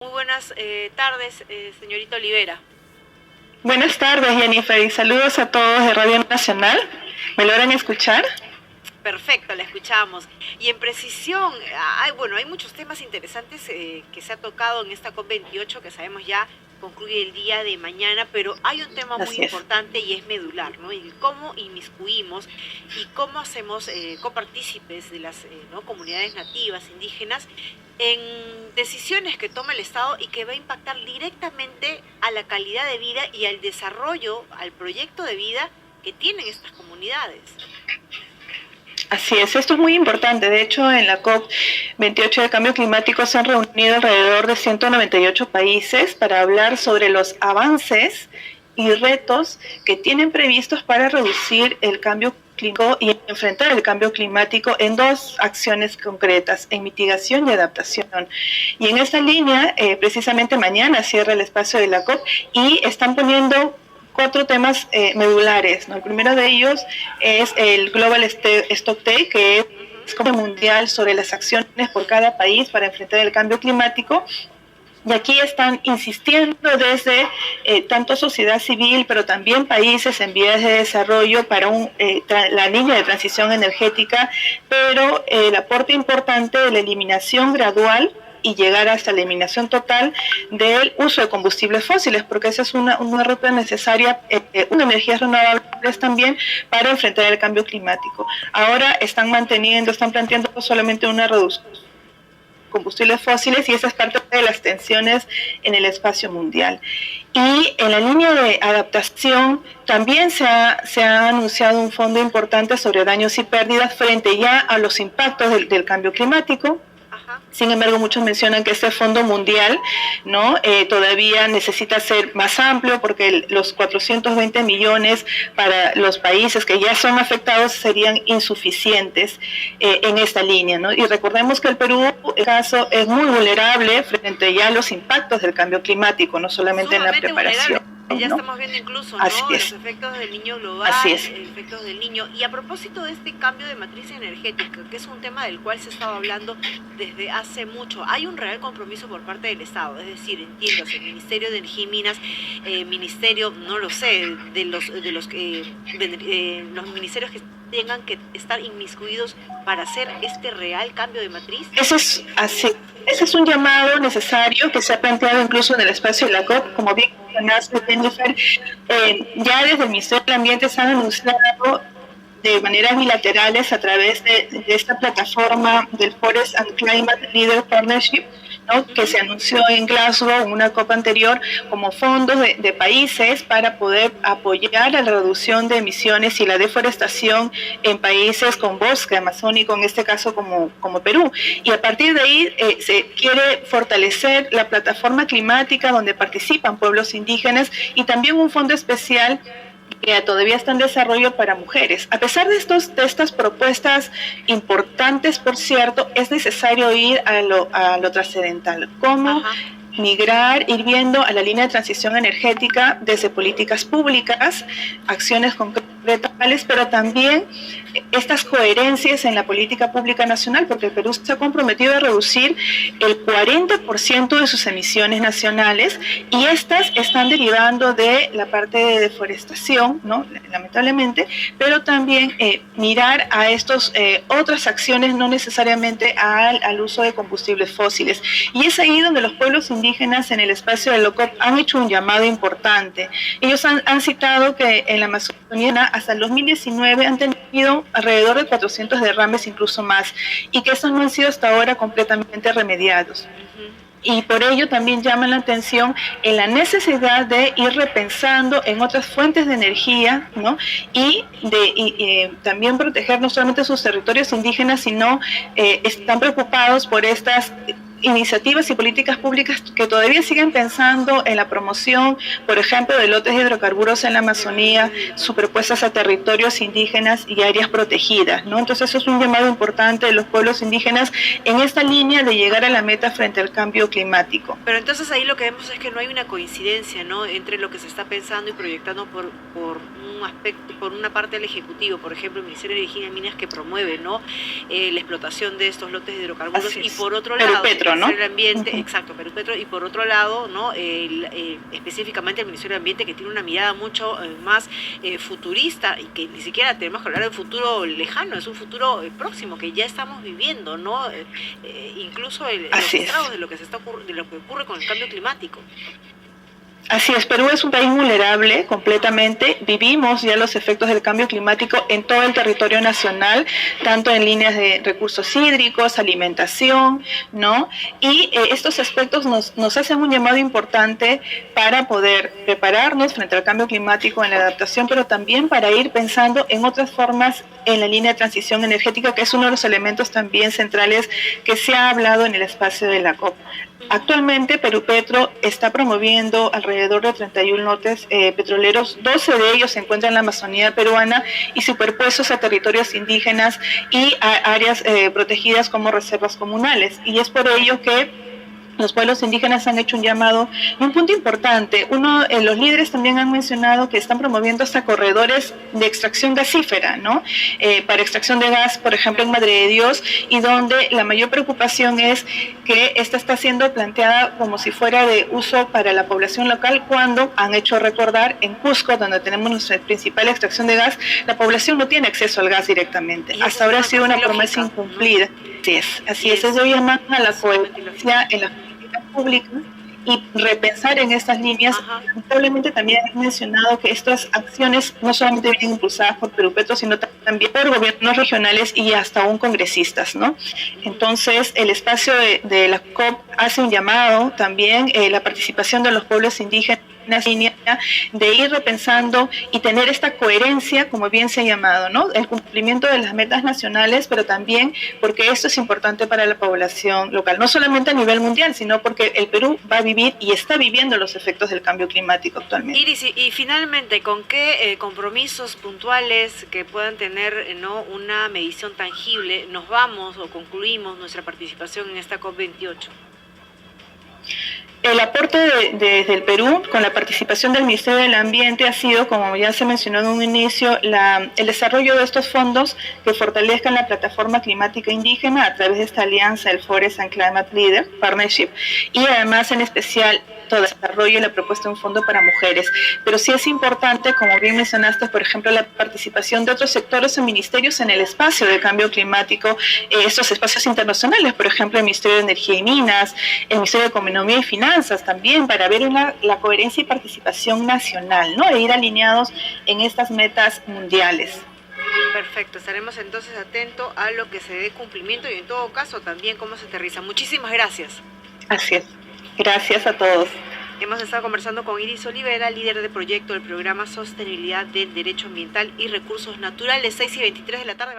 Muy buenas tardes, señorita Olivera. Buenas tardes, Jennifer, y saludos a todos de Radio Nacional. ¿Me logran escuchar? Perfecto, la escuchamos. Y en precisión, hay muchos temas interesantes que se ha tocado en esta COP28, que sabemos ya concluye el día de mañana, pero hay un tema muy importante y es medular, ¿no? Y cómo inmiscuimos y cómo hacemos copartícipes de las comunidades nativas, indígenas, en decisiones que toma el Estado y que va a impactar directamente a la calidad de vida y al desarrollo, al proyecto de vida que tienen estas comunidades. Así es, esto es muy importante. De hecho, en la COP28 de Cambio Climático se han reunido alrededor de 198 países para hablar sobre los avances y retos que tienen previstos para reducir el cambio climático y enfrentar el cambio climático en dos acciones concretas, en mitigación y adaptación. Y en esta línea, precisamente mañana cierra el espacio de la COP y están poniendo 4 temas medulares, ¿no? El primero de ellos es el Global Stock Take, que es como mundial sobre las acciones por cada país para enfrentar el cambio climático. Y aquí están insistiendo desde tanto sociedad civil, pero también países en vías de desarrollo para la línea de transición energética, pero el aporte importante de la eliminación gradual y llegar hasta la eliminación total del uso de combustibles fósiles, porque esa es una ruta necesaria, una energías renovables también para enfrentar el cambio climático. Ahora están planteando solamente una reducción de combustibles fósiles y esa es parte de las tensiones en el espacio mundial. Y en la línea de adaptación también se ha anunciado un fondo importante sobre daños y pérdidas frente ya a los impactos del cambio climático. Sin embargo, muchos mencionan que este fondo mundial, ¿no? Todavía necesita ser más amplio porque los 420 millones para los países que ya son afectados serían insuficientes en esta línea, ¿no? Y recordemos que el Perú, en caso, es muy vulnerable frente ya a los impactos del cambio climático, no solamente en la preparación. Ya estamos viendo incluso, ¿no?, los efectos del niño global, efectos del niño. Y a propósito de este cambio de matriz energética, que es un tema del cual se ha estado hablando desde hace mucho, hay un real compromiso por parte del Estado, es decir, entiéndase, el Ministerio de Energía y Minas, Ministerio, no lo sé, de los ministerios que tengan que estar inmiscuidos para hacer este real cambio de matriz. Eso es así. Ese es un llamado necesario que se ha planteado incluso en el espacio de la COP, como bien mencionaste, Jennifer. Ya desde el Ministerio del Ambiente se han anunciado de maneras bilaterales a través de esta plataforma del Forest and Climate Leader Partnership, ¿no?, que se anunció en Glasgow en una COP anterior como fondos de países para poder apoyar a la reducción de emisiones y la deforestación en países con bosque amazónico, en este caso como Perú. Y a partir de ahí se quiere fortalecer la plataforma climática donde participan pueblos indígenas y también un fondo especial que todavía está en desarrollo para mujeres. A pesar de estas propuestas importantes, por cierto, es necesario ir a lo trascendental. ¿Cómo migrar, ir viendo a la línea de transición energética desde políticas públicas, acciones concretas, pero también estas coherencias en la política pública nacional, porque el Perú se ha comprometido a reducir el 40% de sus emisiones nacionales y estas están derivando de la parte de deforestación, ¿no?, lamentablemente, pero también mirar a otras acciones, no necesariamente al uso de combustibles fósiles. Y es ahí donde los pueblos indígenas en el espacio de la COP han hecho un llamado importante. Ellos han citado que en la Amazonía hasta el 2019 han tenido alrededor de 400 derrames, incluso más, y que estos no han sido hasta ahora completamente remediados. Y por ello también llaman la atención en la necesidad de ir repensando en otras fuentes de energía, ¿no?, y también proteger no solamente sus territorios indígenas, sino están preocupados por estas iniciativas y políticas públicas que todavía siguen pensando en la promoción, por ejemplo, de lotes de hidrocarburos en la Amazonía, superpuestas a territorios indígenas y áreas protegidas, ¿no? Entonces eso es un llamado importante de los pueblos indígenas en esta línea de llegar a la meta frente al cambio climático. Pero entonces ahí lo que vemos es que no hay una coincidencia, ¿no?, entre lo que se está pensando y proyectando por un aspecto, por una parte del Ejecutivo, por ejemplo, el Ministerio de Energía y Minas, que promueve, ¿no?, la explotación de estos lotes de hidrocarburos, y por otro lado, Perupetro, ¿no? El Ministerio del Ambiente, exacto, Perupetro, y por otro lado, ¿no?, específicamente el Ministerio del Ambiente, que tiene una mirada mucho más futurista, y que ni siquiera tenemos que hablar de un futuro lejano, es un futuro próximo que ya estamos viviendo, ¿no? Incluso los estragos de lo que ocurre con el cambio climático. Así es, Perú es un país vulnerable completamente, vivimos ya los efectos del cambio climático en todo el territorio nacional, tanto en líneas de recursos hídricos, alimentación, ¿no? Y estos aspectos nos hacen un llamado importante para poder prepararnos frente al cambio climático en la adaptación, pero también para ir pensando en otras formas en la línea de transición energética, que es uno de los elementos también centrales que se ha hablado en el espacio de la COP. Actualmente Perupetro está promoviendo alrededor de 31 lotes petroleros, 12 de ellos se encuentran en la Amazonía peruana y superpuestos a territorios indígenas y a áreas protegidas como reservas comunales. Y es por ello que los pueblos indígenas han hecho un llamado y un punto importante. Los líderes también han mencionado que están promoviendo hasta corredores de extracción gasífera, ¿no? Para extracción de gas, por ejemplo, en Madre de Dios, y donde la mayor preocupación es que esta está siendo planteada como si fuera de uso para la población local, cuando han hecho recordar en Cusco, donde tenemos nuestra principal extracción de gas, la población no tiene acceso al gas directamente. Hasta ahora ha sido una promesa incumplida. Así es. Eso llama a la coherencia en la pública y repensar en estas líneas. Probablemente también he mencionado que estas acciones no solamente vienen impulsadas por Perupetro, sino también por gobiernos regionales y hasta aún congresistas, ¿no? Entonces, el espacio de la COP hace un llamado también, la participación de los pueblos indígenas, línea de ir repensando y tener esta coherencia, como bien se ha llamado, ¿no? El cumplimiento de las metas nacionales, pero también porque esto es importante para la población local, no solamente a nivel mundial, sino porque el Perú va a vivir y está viviendo los efectos del cambio climático actualmente. Iris, y finalmente, ¿con qué compromisos puntuales que puedan tener, ¿no?, una medición tangible nos vamos o concluimos nuestra participación en esta COP28? El aporte desde el Perú, con la participación del Ministerio del Ambiente, ha sido, como ya se mencionó en un inicio, el desarrollo de estos fondos que fortalezcan la plataforma climática indígena a través de esta alianza, el Forest and Climate Leader Partnership, y además en especial todo el desarrollo y la propuesta de un fondo para mujeres. Pero sí es importante, como bien mencionaste, por ejemplo, la participación de otros sectores o ministerios en el espacio de cambio climático, estos espacios internacionales, por ejemplo, el Ministerio de Energía y Minas, el Ministerio de Economía y Finanzas también, para ver la coherencia y participación nacional, ¿no? E ir alineados en estas metas mundiales. Perfecto, estaremos entonces atentos a lo que se dé cumplimiento y en todo caso también cómo se aterriza. Muchísimas gracias. Así es. Gracias a todos. Hemos estado conversando con Iris Olivera, líder de proyecto del programa Sostenibilidad del Derecho Ambiental y Recursos Naturales, 6:23 de la tarde.